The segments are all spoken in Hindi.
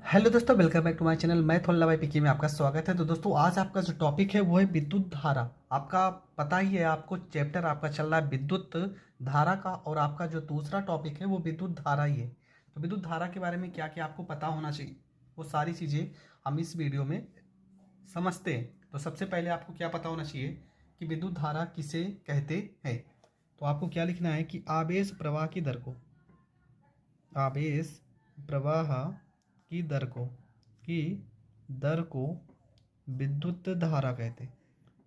हेलो दोस्तों, welcome back to my channel. मैं थोल्ला भाई पीके में आपका स्वागत है। तो दोस्तों, आज आपका जो टॉपिक है वो है विद्युत धारा। आपका पता ही है, आपको चैप्टर आपका चल रहा है विद्युत धारा का, और आपका जो दूसरा टॉपिक है वो विद्युत धारा ही है। तो विद्युत धारा के बारे में क्या क्या आपको पता होना चाहिए, वो सारी चीज़ें हम इस वीडियो में समझते हैं। तो सबसे पहले आपको क्या पता होना चाहिए कि विद्युत धारा किसे कहते हैं। तो आपको क्या लिखना है कि आवेश प्रवाह की दर को, आवेश प्रवाह की दर को विद्युत धारा कहते हैं,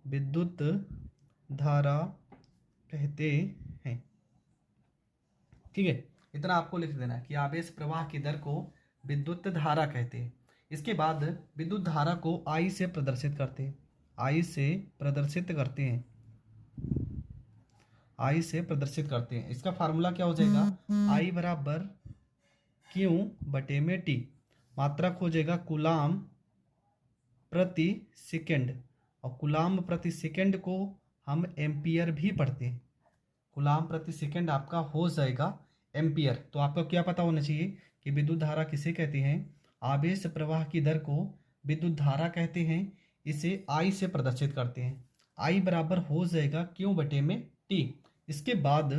विद्युत धारा कहते हैं। ठीक है, इतना आपको लिख देना है कि आवेश प्रवाह की दर को विद्युत धारा कहते हैं। इसके बाद विद्युत धारा को आई से प्रदर्शित करते हैं, आई से प्रदर्शित करते हैं, आई से प्रदर्शित करते हैं। इसका फार्मूला क्या हो जाएगा, आई बराबर क्यू बटे में टी। मात्रक हो जाएगा कूलाम प्रति सेकंड, और कूलाम प्रति सेकंड को हम एम्पियर भी पढ़ते हैं। कूलाम प्रति सेकंड आपका हो जाएगा एम्पियर। तो आपको क्या पता होना चाहिए कि विद्युत धारा किसे कहते हैं। आवेश प्रवाह की दर को विद्युत धारा कहते हैं। इसे आई से प्रदर्शित करते हैं। आई बराबर हो जाएगा क्यू बटे में टी। इसके बाद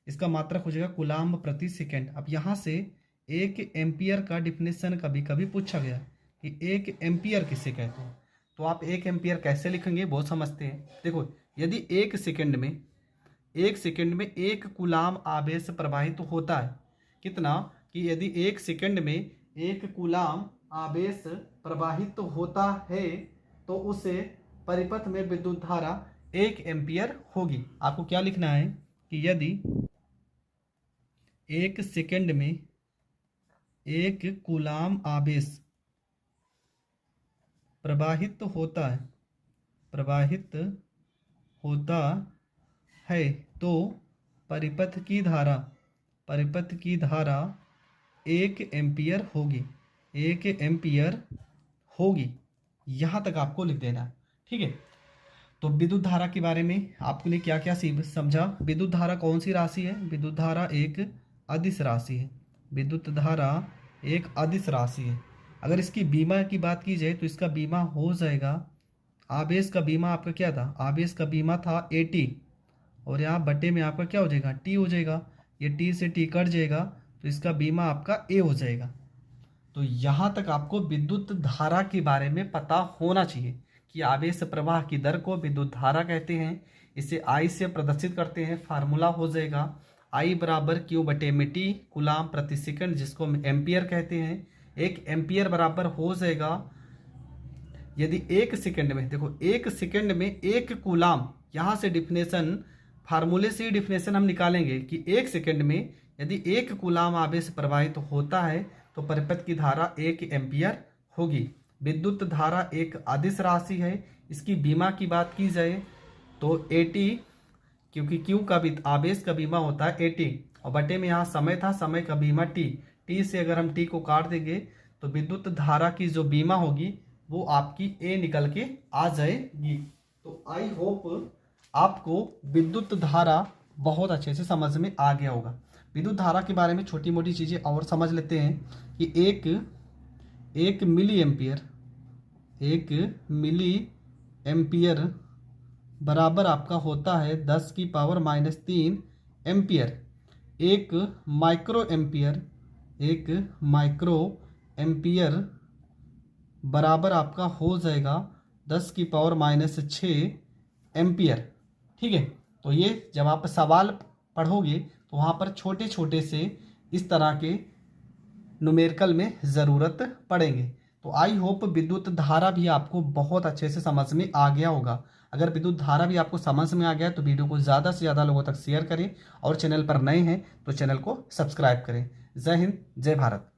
इसका मात्रक हो जाएगा कूलाम प्रति सेकंड। अब यहाँ से एक एम्पियर का डिफिनेशन कभी कभी पूछा गया कि एक एम्पियर किसे कहते हैं। तो आप एक एम्पियर कैसे लिखेंगे वो समझते हैं। देखो, यदि एक सेकंड में एक कूलाम आवेश प्रवाहित होता है, कितना कि यदि एक सेकंड में एक कूलाम आवेश प्रवाहित होता है तो उसे परिपथ में विद्युत धारा 1 एम्पियर होगी। आपको क्या लिखना है कि यदि एक सेकंड में एक कूलाम आवेश प्रवाहित होता है तो परिपथ की धारा 1 एम्पियर होगी, 1 एम्पियर होगी। यहाँ तक आपको लिख देना है। ठीक है, तो विद्युत धारा के बारे में आपने क्या क्या समझा। विद्युत धारा कौन सी राशि है। विद्युत धारा एक अदिश राशि है। विद्युत धारा एक अदिश राशि है। अगर इसकी बीमा की बात की जाए तो इसका बीमा हो जाएगा, आवेश का बीमा आपका क्या था, आवेश का बीमा था AT, और यहाँ बटे में आपका क्या हो जाएगा, T हो जाएगा। ये T से T कट जाएगा तो इसका बीमा आपका A हो जाएगा। तो यहाँ तक आपको विद्युत धारा के बारे में पता होना चाहिए कि आवेश प्रवाह की दर को विद्युत धारा कहते हैं। इसे आई से प्रदर्शित करते हैं। फार्मूला हो जाएगा आई बराबर क्यू बटे में टी, कूलाम प्रति सेकंड, जिसको हम एम्पियर कहते हैं। 1 एम्पियर बराबर हो जाएगा, यदि एक सेकंड में, देखो एक सेकंड में एक कूलाम, यहाँ से डिफिनेशन, फार्मूले से ही डिफिनेशन हम निकालेंगे कि एक सेकंड में यदि एक कूलाम आवेश प्रवाहित होता है तो परिपथ की धारा 1 एम्पियर होगी। विद्युत धारा एक अदिश राशि है। इसकी बीमा की बात की जाए तो AT, क्योंकि Q का भी आवेश का बीमा होता है AT, और बटे में यहाँ समय था, समय का बीमा T से अगर हम T को काट देंगे तो विद्युत धारा की जो बीमा होगी वो आपकी A निकल के आ जाएगी। तो आई होप आपको विद्युत धारा बहुत अच्छे से समझ में आ गया होगा। विद्युत धारा के बारे में छोटी मोटी चीज़ें और समझ लेते हैं कि एक मिली एम्पियर बराबर आपका होता है 10 की पावर -3 एम्पियर। एक माइक्रो एम्पियर बराबर आपका हो जाएगा 10 की पावर -6 एम्पियर। ठीक है, तो ये जब आप सवाल पढ़ोगे तो वहाँ पर छोटे छोटे से इस तरह के न्यूमेरिकल में ज़रूरत पड़ेंगे। तो आई होप विद्युत धारा भी आपको बहुत अच्छे से समझ में आ गया होगा। अगर विद्युत धारा भी आपको समझ में आ गया तो वीडियो को ज़्यादा से ज़्यादा लोगों तक शेयर करें, और चैनल पर नए हैं तो चैनल को सब्सक्राइब करें। जय हिंद, जय भारत।